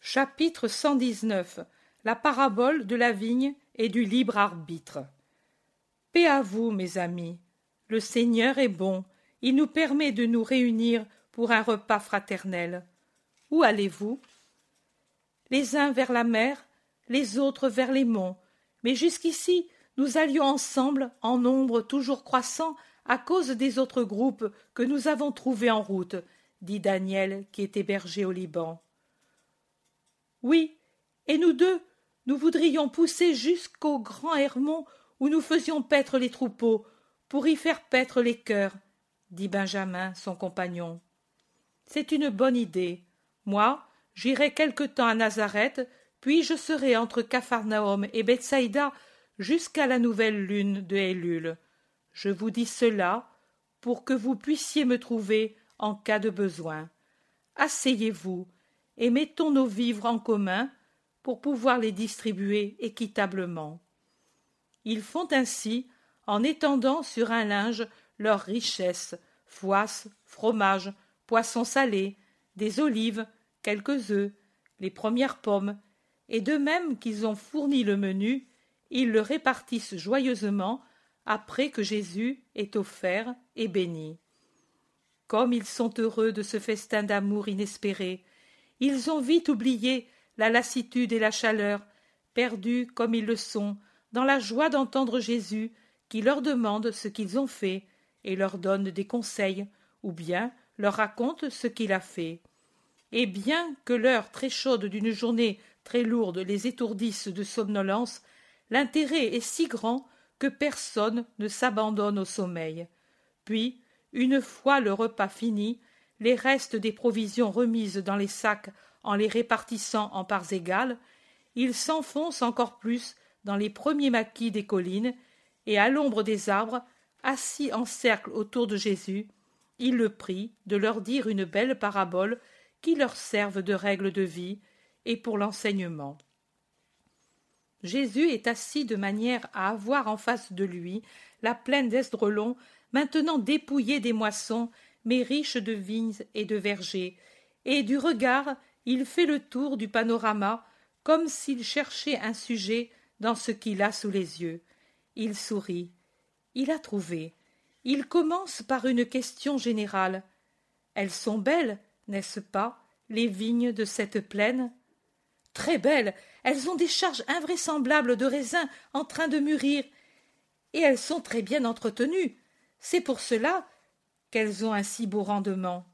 Chapitre 119. La parabole de la vigne et du libre arbitre. Paix à vous, mes amis. Le Seigneur est bon. Il nous permet de nous réunir pour un repas fraternel. Où allez-vous? Les uns vers la mer, les autres vers les monts. Mais jusqu'ici, nous allions ensemble, en nombre toujours croissant, à cause des autres groupes que nous avons trouvés en route, dit Daniel, qui est hébergé au Liban. Oui, et nous deux, nous voudrions pousser jusqu'au grand Hermon où nous faisions paître les troupeaux, pour y faire paître les cœurs, dit Benjamin, son compagnon. C'est une bonne idée. Moi, j'irai quelque temps à Nazareth, puis je serai entre Capharnaüm et Bethsaïda jusqu'à la nouvelle lune de Élul. Je vous dis cela pour que vous puissiez me trouver en cas de besoin. Asseyez-vous et mettons nos vivres en commun pour pouvoir les distribuer équitablement. Ils font ainsi en étendant sur un linge leurs richesses, foisse, fromage, poissons salés, des olives, quelques œufs, les premières pommes, et de même qu'ils ont fourni le menu, ils le répartissent joyeusement après que Jésus ait offert et béni. Comme ils sont heureux de ce festin d'amour inespéré, ils ont vite oublié la lassitude et la chaleur, perdus comme ils le sont, dans la joie d'entendre Jésus qui leur demande ce qu'ils ont fait et leur donne des conseils, ou bien leur raconte ce qu'il a fait. Et bien que l'heure très chaude d'une journée très lourde les étourdisse de somnolence, l'intérêt est si grand que personne ne s'abandonne au sommeil. Puis, une fois le repas fini, les restes des provisions remises dans les sacs en les répartissant en parts égales, ils s'enfoncent encore plus dans les premiers maquis des collines, et à l'ombre des arbres, assis en cercle autour de Jésus, il le prie de leur dire une belle parabole qui leur serve de règle de vie et pour l'enseignement. Jésus est assis de manière à avoir en face de lui la plaine d'Esdraelon, maintenant dépouillée des moissons, mais riche de vignes et de vergers, et du regard il fait le tour du panorama comme s'il cherchait un sujet dans ce qu'il a sous les yeux. Il sourit. Il a trouvé. Il commence par une question générale. Elles sont belles, n'est-ce pas, les vignes de cette plaine? Très belles. Elles ont des charges invraisemblables de raisins en train de mûrir, et elles sont très bien entretenues. C'est pour cela qu'elles ont un si beau rendement.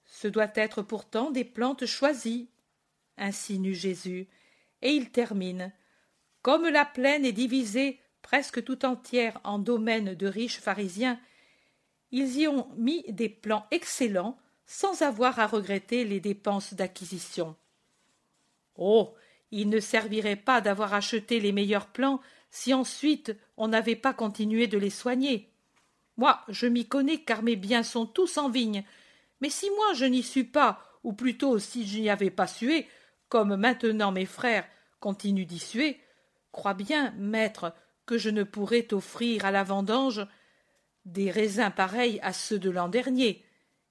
Ce doit être pourtant des plantes choisies, insinue Jésus, et il termine. Comme la plaine est divisée presque tout entière en domaines de riches pharisiens, ils y ont mis des plants excellents sans avoir à regretter les dépenses d'acquisition. Oh, il ne servirait pas d'avoir acheté les meilleurs plants si ensuite on n'avait pas continué de les soigner. Moi, je m'y connais car mes biens sont tous en vigne, mais si moi je n'y suis pas, ou plutôt si je n'y avais pas sué, comme maintenant mes frères continuent d'y suer, crois bien, maître, que je ne pourrais t'offrir à la vendange des raisins pareils à ceux de l'an dernier,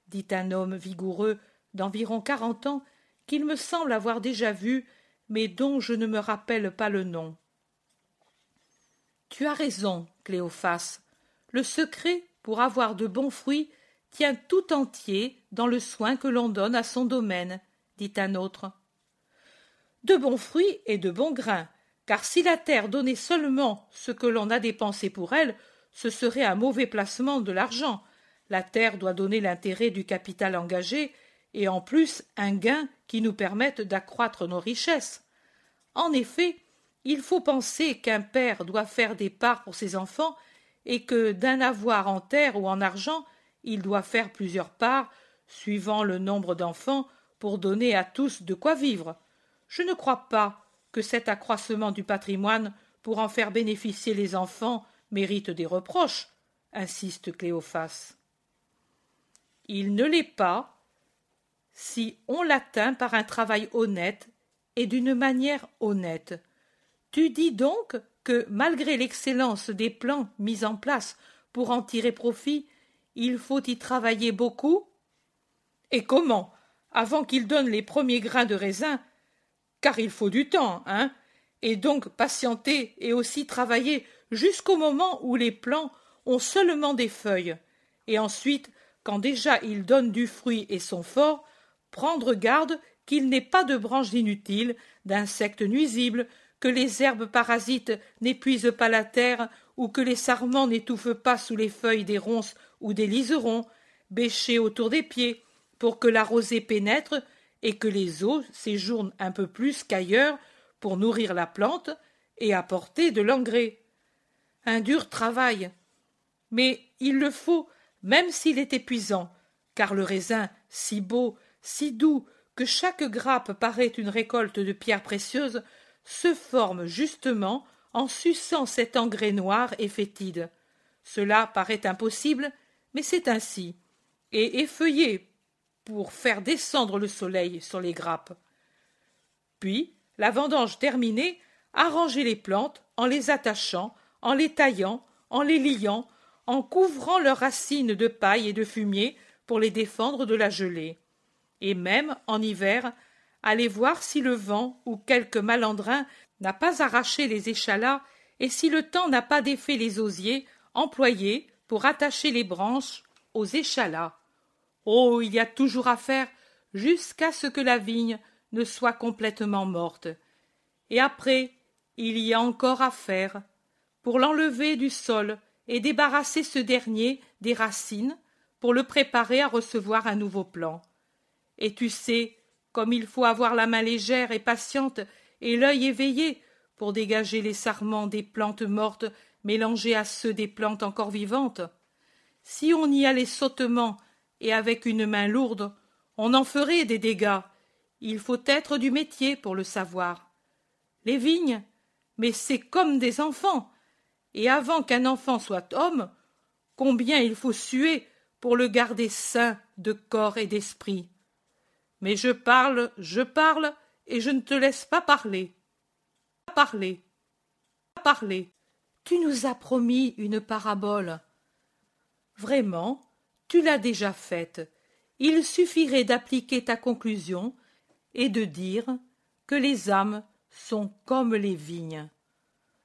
dit un homme vigoureux d'environ 40 ans, qu'il me semble avoir déjà vu, mais dont je ne me rappelle pas le nom. Tu as raison, Cléophas. Le secret pour avoir de bons fruits tient tout entier dans le soin que l'on donne à son domaine, dit un autre. De bons fruits et de bons grains, car si la terre donnait seulement ce que l'on a dépensé pour elle, ce serait un mauvais placement de l'argent. La terre doit donner l'intérêt du capital engagé, et en plus un gain qui nous permette d'accroître nos richesses. En effet, il faut penser qu'un père doit faire des parts pour ses enfants, et que d'un avoir en terre ou en argent, il doit faire plusieurs parts, suivant le nombre d'enfants, pour donner à tous de quoi vivre. Je ne crois pas que cet accroissement du patrimoine pour en faire bénéficier les enfants mérite des reproches, insiste Cléophas. Il ne l'est pas si on l'atteint par un travail honnête et d'une manière honnête. Tu dis donc que, malgré l'excellence des plans mis en place pour en tirer profit, il faut y travailler beaucoup? Et comment? avant qu'il donne les premiers grains de raisin, car il faut du temps, hein, et donc patienter et aussi travailler jusqu'au moment où les plants ont seulement des feuilles, et ensuite, quand déjà ils donnent du fruit et sont forts, prendre garde qu'il n'ait pas de branches inutiles, d'insectes nuisibles, que les herbes parasites n'épuisent pas la terre, ou que les sarments n'étouffent pas sous les feuilles des ronces ou des liserons, bêcher autour des pieds, pour que la rosée pénètre et que les eaux séjournent un peu plus qu'ailleurs pour nourrir la plante et apporter de l'engrais. Un dur travail, mais il le faut, même s'il est épuisant, car le raisin, si beau, si doux, que chaque grappe paraît une récolte de pierres précieuses, se forme justement en suçant cet engrais noir et fétide. Cela paraît impossible, mais c'est ainsi, et effeuillé pour faire descendre le soleil sur les grappes. Puis, la vendange terminée, arranger les plantes en les attachant, en les taillant, en les liant, en couvrant leurs racines de paille et de fumier pour les défendre de la gelée. Et même, en hiver, aller voir si le vent ou quelque malandrin n'a pas arraché les échalas et si le temps n'a pas défait les osiers employés pour attacher les branches aux échalas. Oh, il y a toujours à faire jusqu'à ce que la vigne ne soit complètement morte. Et après, il y a encore à faire pour l'enlever du sol et débarrasser ce dernier des racines pour le préparer à recevoir un nouveau plant. Et tu sais, comme il faut avoir la main légère et patiente et l'œil éveillé pour dégager les sarments des plantes mortes mélangés à ceux des plantes encore vivantes. Si on y allait sottement et avec une main lourde, on en ferait des dégâts. Il faut être du métier pour le savoir. Les vignes, mais c'est comme des enfants. Et avant qu'un enfant soit homme, combien il faut suer pour le garder sain de corps et d'esprit. Mais je parle, et je ne te laisse pas parler. Parler. Tu nous as promis une parabole. Vraiment, tu l'as déjà faite. Il suffirait d'appliquer ta conclusion et de dire que les âmes sont comme les vignes.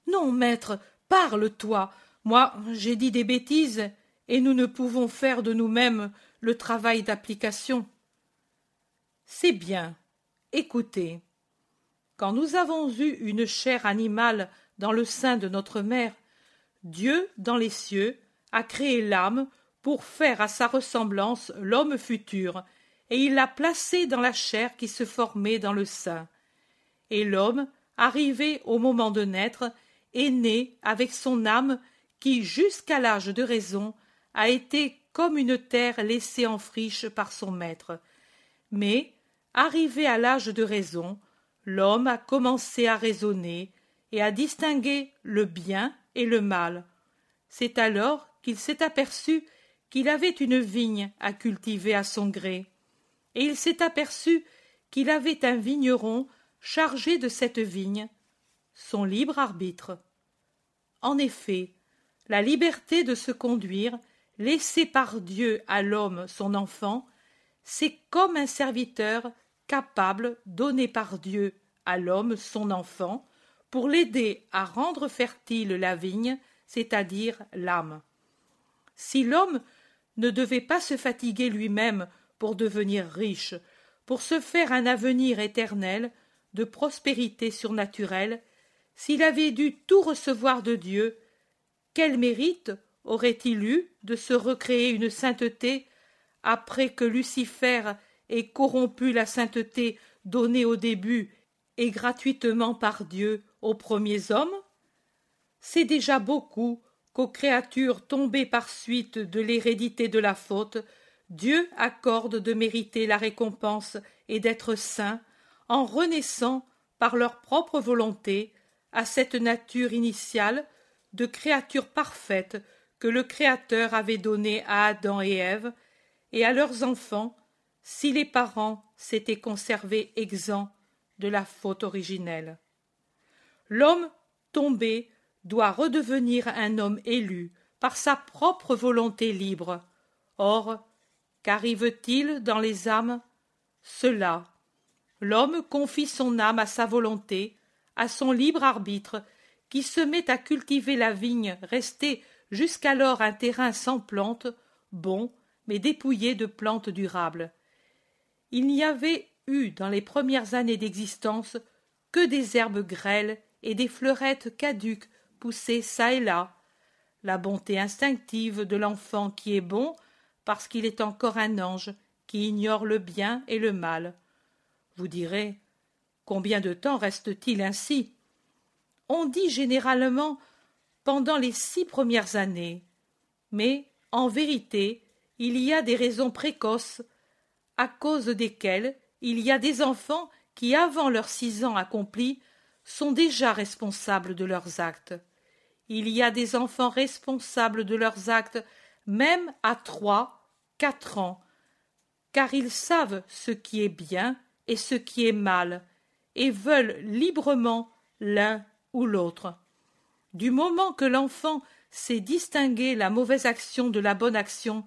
Non, maître, parle, toi. Moi, j'ai dit des bêtises, et nous ne pouvons faire de nous-mêmes le travail d'application. C'est bien. Écoutez. Quand nous avons eu une chair animale dans le sein de notre mère, Dieu, dans les cieux, a créé l'âme pour faire à sa ressemblance l'homme futur, et il l'a placé dans la chair qui se formait dans le sein. Et l'homme, arrivé au moment de naître, est né avec son âme qui, jusqu'à l'âge de raison, a été comme une terre laissée en friche par son maître. Mais, arrivé à l'âge de raison, l'homme a commencé à raisonner et à distinguer le bien et le mal. C'est alors qu'il s'est aperçu qu'il avait une vigne à cultiver à son gré, et il s'est aperçu qu'il avait un vigneron chargé de cette vigne, son libre arbitre. En effet, la liberté de se conduire, laissée par Dieu à l'homme son enfant, c'est comme un serviteur capable, donné par Dieu à l'homme son enfant, pour l'aider à rendre fertile la vigne, c'est-à-dire l'âme. Si l'homme ne devait pas se fatiguer lui-même pour devenir riche, pour se faire un avenir éternel, de prospérité surnaturelle, s'il avait dû tout recevoir de Dieu, quel mérite aurait-il eu de se recréer une sainteté après que Lucifer ait corrompu la sainteté donnée au début et gratuitement par Dieu aux premiers hommes? C'est déjà beaucoup qu'aux créatures tombées par suite de l'hérédité de la faute, Dieu accorde de mériter la récompense et d'être saints en renaissant par leur propre volonté à cette nature initiale de créatures parfaites que le Créateur avait donnée à Adam et Ève et à leurs enfants si les parents s'étaient conservés exempts de la faute originelle. L'homme tombé doit redevenir un homme élu par sa propre volonté libre. Or, qu'arrive-t-il dans les âmes? cela. L'homme confie son âme à sa volonté, à son libre arbitre, qui se met à cultiver la vigne restée jusqu'alors un terrain sans plantes, bon, mais dépouillé de plantes durables. Il n'y avait eu dans les premières années d'existence que des herbes grêles et des fleurettes caduques poussées çà et là. La bonté instinctive de l'enfant qui est bon parce qu'il est encore un ange, qui ignore le bien et le mal. Vous direz, combien de temps reste-t-il ainsi? On dit généralement pendant les 6 premières années, mais en vérité, il y a des raisons précoces à cause desquelles il y a des enfants qui, avant leurs 6 ans accomplis, sont déjà responsables de leurs actes. Il y a des enfants responsables de leurs actes même à 3, 4 ans, car ils savent ce qui est bien et ce qui est mal, et veulent librement l'un ou l'autre. Du moment que l'enfant sait distinguer la mauvaise action de la bonne action,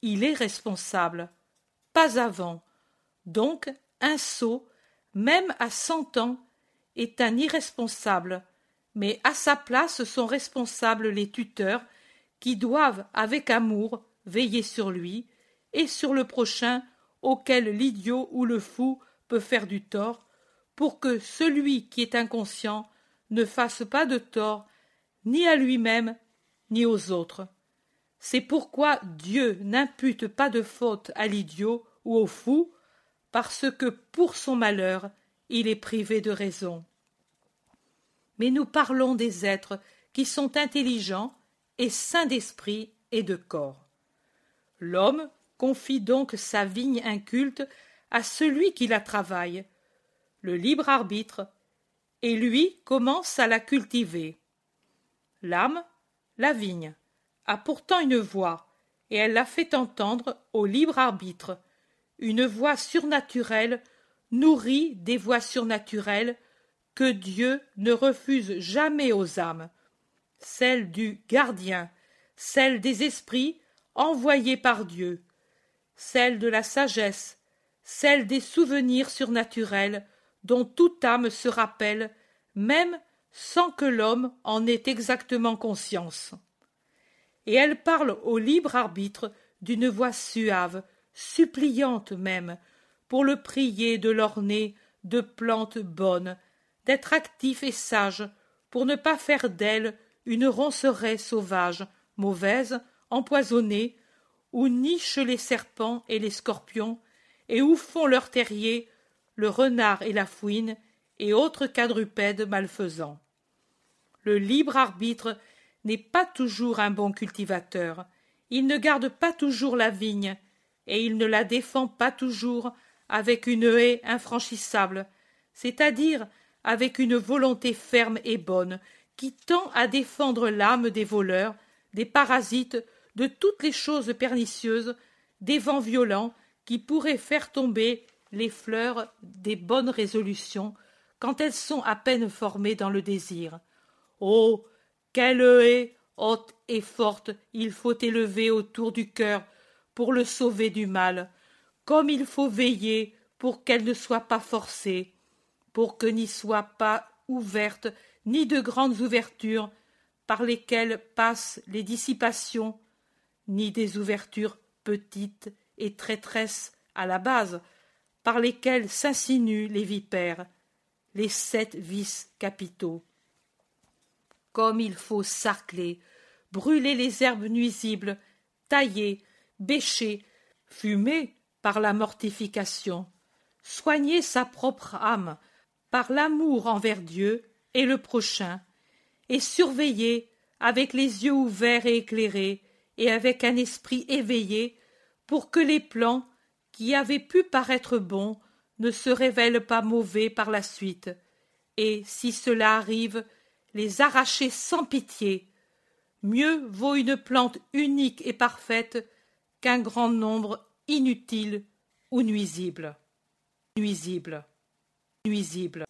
il est responsable, pas avant. Donc, un sot, même à 100 ans, est un irresponsable, mais à sa place sont responsables les tuteurs qui doivent, avec amour, veiller sur lui et sur le prochain auquel l'idiot ou le fou peut faire du tort, pour que celui qui est inconscient ne fasse pas de tort ni à lui-même ni aux autres. C'est pourquoi Dieu n'impute pas de faute à l'idiot ou au fou, parce que pour son malheur il est privé de raison. Mais nous parlons des êtres qui sont intelligents et sains d'esprit et de corps. L'homme confie donc sa vigne inculte à celui qui la travaille, le libre arbitre, et lui commence à la cultiver. L'âme, la vigne, a pourtant une voix, et elle la fait entendre au libre arbitre, une voix surnaturelle nourrie des voix surnaturelles que Dieu ne refuse jamais aux âmes, celle du gardien, celle des esprits envoyés par Dieu, celle de la sagesse, celle des souvenirs surnaturels dont toute âme se rappelle, même sans que l'homme en ait exactement conscience. Et elle parle au libre arbitre d'une voix suave, suppliante même, pour le prier de l'orner de plantes bonnes, d'être actif et sage, pour ne pas faire d'elle une ronceraie sauvage, mauvaise, empoisonnée, où nichent les serpents et les scorpions, et où font leur terrier le renard et la fouine, et autres quadrupèdes malfaisants. Le libre arbitre n'est pas toujours un bon cultivateur, il ne garde pas toujours la vigne, et il ne la défend pas toujours avec une haie infranchissable, c'est-à-dire avec une volonté ferme et bonne, qui tend à défendre l'âme des voleurs, des parasites, de toutes les choses pernicieuses, des vents violents qui pourraient faire tomber les fleurs des bonnes résolutions quand elles sont à peine formées dans le désir. Oh, quelle haie haute et forte il faut élever autour du cœur pour le sauver du mal, comme il faut veiller pour qu'elle ne soit pas forcée, pour que n'y soient pas ouvertes ni de grandes ouvertures par lesquelles passent les dissipations, ni des ouvertures petites et traîtresses à la base, par lesquelles s'insinuent les vipères, les 7 vices capitaux. Comme il faut sarcler, brûler les herbes nuisibles, tailler, bêcher, fumer par la mortification, soigner sa propre âme par l'amour envers Dieu et le prochain, et surveiller avec les yeux ouverts et éclairés, et avec un esprit éveillé, pour que les plans qui avaient pu paraître bons ne se révèlent pas mauvais par la suite, et, si cela arrive, les arracher sans pitié. Mieux vaut une plante unique et parfaite qu'un grand nombre inutile ou nuisible. Nuisible. Nuisible.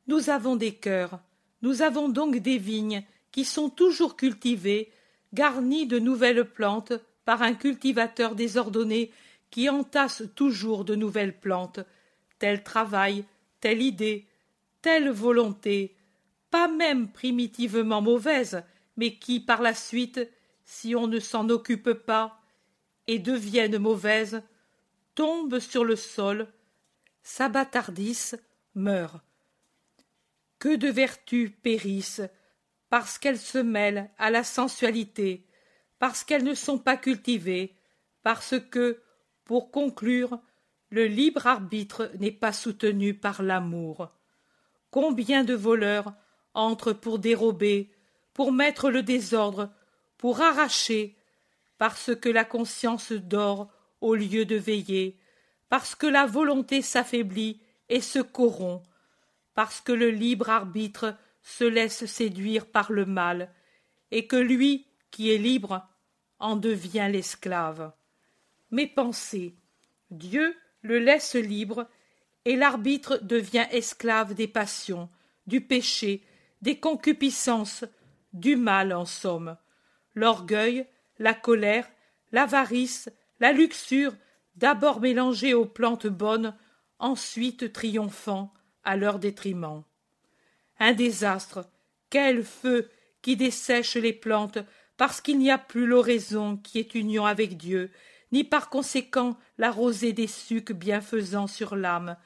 Nous avons des cœurs, nous avons donc des vignes qui sont toujours cultivées, garnies de nouvelles plantes par un cultivateur désordonné qui entasse toujours de nouvelles plantes, tel travail, telle idée, telle volonté, pas même primitivement mauvaise, mais qui, par la suite, si on ne s'en occupe pas, et deviennent mauvaises, tombent sur le sol, s'abâtardissent, meurent. Que de vertus périssent, parce qu'elles se mêlent à la sensualité, parce qu'elles ne sont pas cultivées, parce que, pour conclure, le libre arbitre n'est pas soutenu par l'amour. Combien de voleurs entrent pour dérober, pour mettre le désordre, pour arracher, parce que la conscience dort au lieu de veiller, parce que la volonté s'affaiblit et se corrompt, parce que le libre arbitre se laisse séduire par le mal, et que lui, qui est libre, en devient l'esclave. Mais pensez, Dieu le laisse libre, et l'arbitre devient esclave des passions, du péché, des concupiscences, du mal en somme. L'orgueil, la colère, l'avarice, la luxure, d'abord mélangées aux plantes bonnes, ensuite triomphant à leur détriment. Un désastre, quel feu qui dessèche les plantes, parce qu'il n'y a plus l'oraison qui est union avec Dieu, ni par conséquent la rosée des sucs bienfaisants sur l'âme.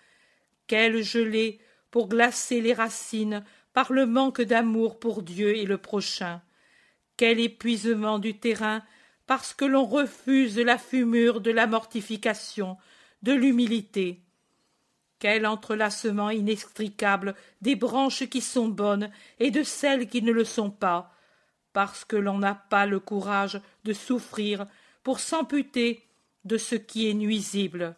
Quelle gelée pour glacer les racines par le manque d'amour pour Dieu et le prochain. Quel épuisement du terrain parce que l'on refuse la fumure de la mortification, de l'humilité. Quel entrelacement inextricable des branches qui sont bonnes et de celles qui ne le sont pas, parce que l'on n'a pas le courage de souffrir pour s'amputer de ce qui est nuisible.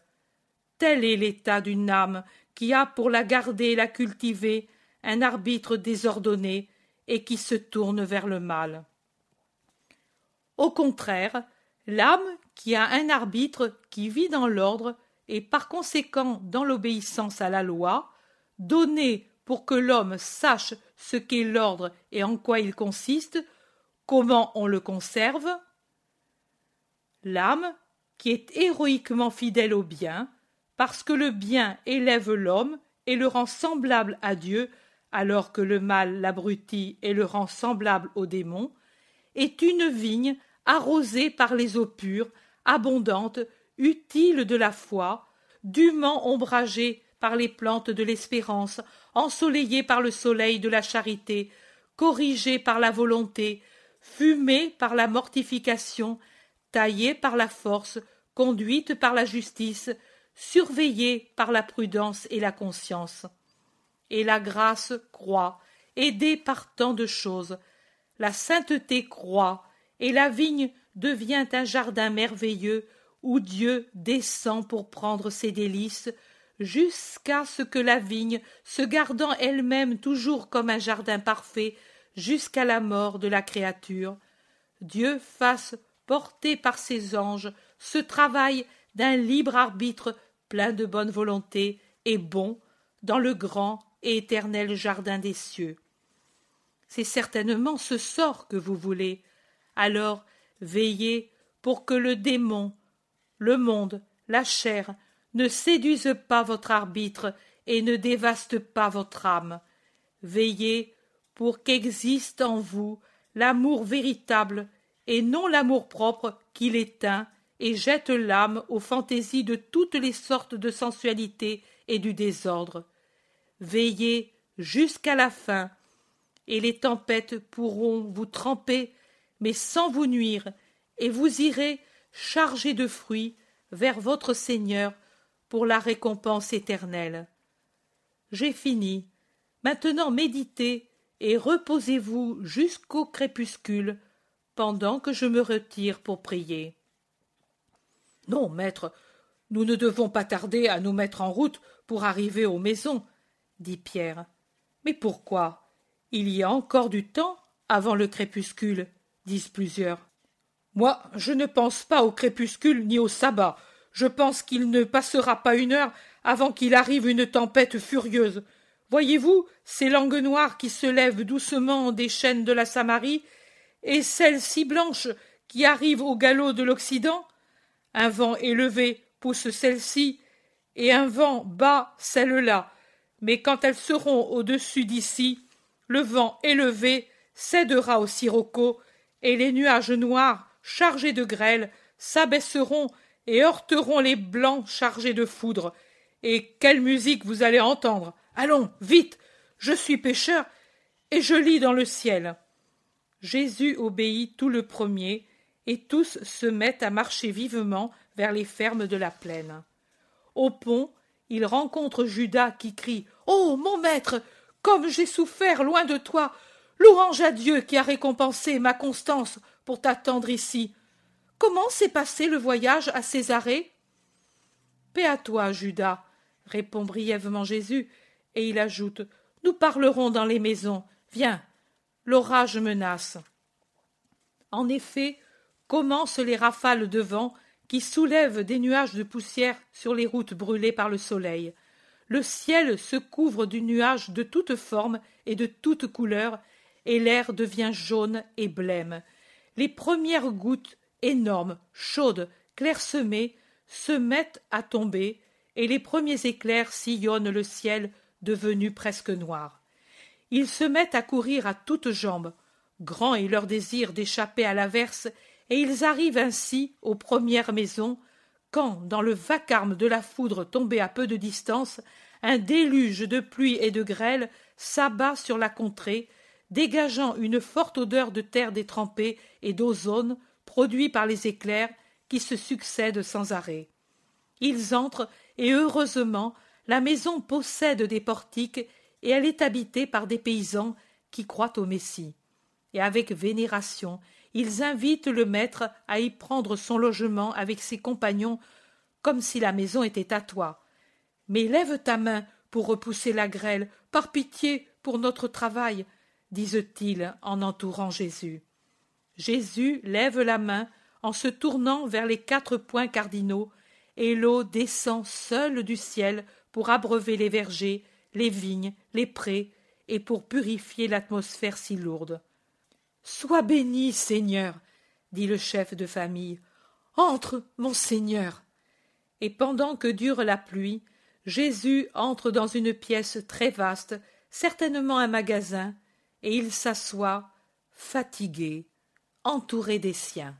Tel est l'état d'une âme qui a pour la garder et la cultiver un arbitre désordonné et qui se tourne vers le mal. Au contraire, l'âme qui a un arbitre qui vit dans l'ordre et par conséquent dans l'obéissance à la loi, donnée pour que l'homme sache ce qu'est l'ordre et en quoi il consiste, comment on le conserve, l'âme qui est héroïquement fidèle au bien, parce que le bien élève l'homme et le rend semblable à Dieu, alors que le mal l'abrutit et le rend semblable au démon, est une vigne arrosée par les eaux pures, abondante, utile de la foi, dûment ombragée par les plantes de l'espérance, ensoleillée par le soleil de la charité, corrigée par la volonté, fumée par la mortification, taillée par la force, conduite par la justice, surveillée par la prudence et la conscience. Et la grâce croît, aidée par tant de choses. La sainteté croît, et la vigne devient un jardin merveilleux où Dieu descend pour prendre ses délices, jusqu'à ce que la vigne, se gardant elle-même toujours comme un jardin parfait, jusqu'à la mort de la créature, Dieu fasse porter par ses anges ce travail d'un libre arbitre plein de bonne volonté et bon dans le grand et éternel jardin des cieux. C'est certainement ce sort que vous voulez. Alors veillez pour que le démon, le monde, la chair ne séduisent pas votre arbitre et ne dévastent pas votre âme. Veillez pour qu'existe en vous l'amour véritable et non l'amour-propre qui l'éteint et jette l'âme aux fantaisies de toutes les sortes de sensualité et du désordre. Veillez jusqu'à la fin, et les tempêtes pourront vous tremper, mais sans vous nuire, et vous irez, chargés de fruits, vers votre Seigneur pour la récompense éternelle. J'ai fini. Maintenant méditez et reposez-vous jusqu'au crépuscule, pendant que je me retire pour prier. Non, maître, nous ne devons pas tarder à nous mettre en route pour arriver aux maisons, dit Pierre. Mais pourquoi? Il y a encore du temps avant le crépuscule, disent plusieurs. Moi, je ne pense pas au crépuscule ni au sabbat. Je pense qu'il ne passera pas une heure avant qu'il arrive une tempête furieuse. Voyez-vous ces langues noires qui se lèvent doucement des chaînes de la Samarie, et celles si blanches qui arrivent au galop de l'Occident? Un vent élevé pousse celle-ci, et un vent bat celle-là. Mais quand elles seront au-dessus d'ici, le vent élevé cédera au sirocco, et les nuages noirs, chargés de grêle, s'abaisseront et heurteront les blancs chargés de foudre. Et quelle musique vous allez entendre! Allons, vite! Je suis pêcheur, et je lis dans le ciel. Jésus obéit tout le premier, et tous se mettent à marcher vivement vers les fermes de la plaine. Au pont, il rencontre Judas qui crie « Oh, mon maître, comme j'ai souffert loin de toi! Louange à Dieu qui a récompensé ma constance pour t'attendre ici. Comment s'est passé le voyage à Césarée ?» « Paix à toi, Judas, » répond brièvement Jésus, et il ajoute « Nous parlerons dans les maisons. Viens, l'orage menace. » En effet, commencent les rafales de vent qui soulèvent des nuages de poussière sur les routes brûlées par le soleil. Le ciel se couvre de nuages de toutes formes et de toutes couleurs, et l'air devient jaune et blême. Les premières gouttes, énormes, chaudes, clairsemées, se mettent à tomber, et les premiers éclairs sillonnent le ciel devenu presque noir. Ils se mettent à courir à toutes jambes. Grand est leur désir d'échapper à l'averse, et ils arrivent ainsi aux premières maisons, quand, dans le vacarme de la foudre tombée à peu de distance, un déluge de pluie et de grêle s'abat sur la contrée, dégageant une forte odeur de terre détrempée et d'ozone produit par les éclairs qui se succèdent sans arrêt. Ils entrent, et heureusement, la maison possède des portiques, et elle est habitée par des paysans qui croient au Messie. Et avec vénération, ils invitent le maître à y prendre son logement avec ses compagnons, comme si la maison était à toi. Mais lève ta main pour repousser la grêle, par pitié pour notre travail, disent-ils en entourant Jésus. Jésus lève la main en se tournant vers les 4 points cardinaux, et l'eau descend seule du ciel pour abreuver les vergers, les vignes, les prés, et pour purifier l'atmosphère si lourde. « Sois béni, Seigneur, » dit le chef de famille. « Entre, mon Seigneur. » Et pendant que dure la pluie, Jésus entre dans une pièce très vaste, certainement un magasin, et il s'assoit, fatigué, entouré des siens.